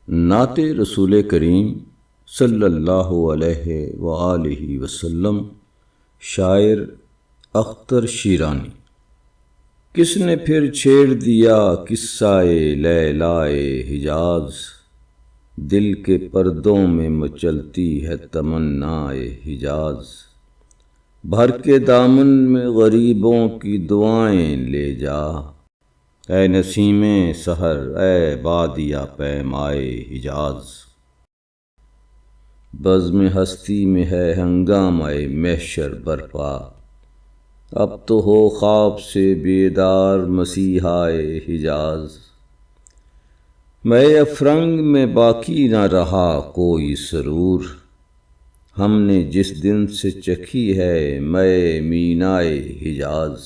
نعت رسول کریم صلی اللہ علیہ وآلہ وسلم، شاعر اختر شیرانی۔ کس نے پھر چھیڑ دیا قصہ لیلائے حجاز، دل کے پردوں میں مچلتی ہے تمنائے حجاز۔ بھر کے دامن میں غریبوں کی دعائیں لے جا، اے نسیم سحر اے بادیہ پیمائے حجاز۔ بزم ہستی میں ہے ہنگامہ محشر برپا، اب تو ہو خواب سے بیدار مسیحائے حجاز۔ مے افرنگ میں باقی نہ رہا کوئی سرور، ہم نے جس دن سے چکھی ہے مے مینائے حجاز۔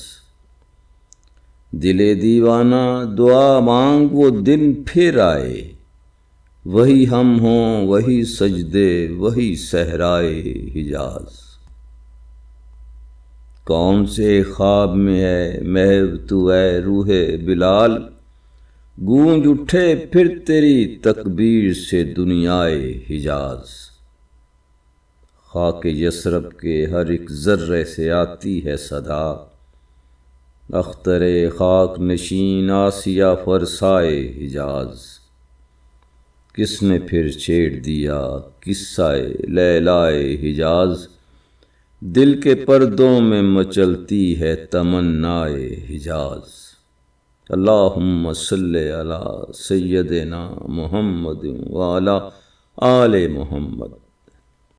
دل دیوانہ دعا مانگ وہ دن پھر آئے، وہی ہم ہوں وہی سجدے وہی صحرائے حجاز۔ کون سے خواب میں ہے محو تو اے روح بلال، گونج اٹھے پھر تیری تکبیر سے دنیائے حجاز۔ خاک یثرب کے ہر ایک ذرے سے آتی ہے صدا، اختر خاک نشین آسیہ فرسائے حجاز۔ کس نے پھر چھیڑ دیا قصہ لیلائے حجاز، دل کے پردوں میں مچلتی ہے تمنائے حجاز۔ اللہم صلی علی سیدنا محمد وعلی آل محمد۔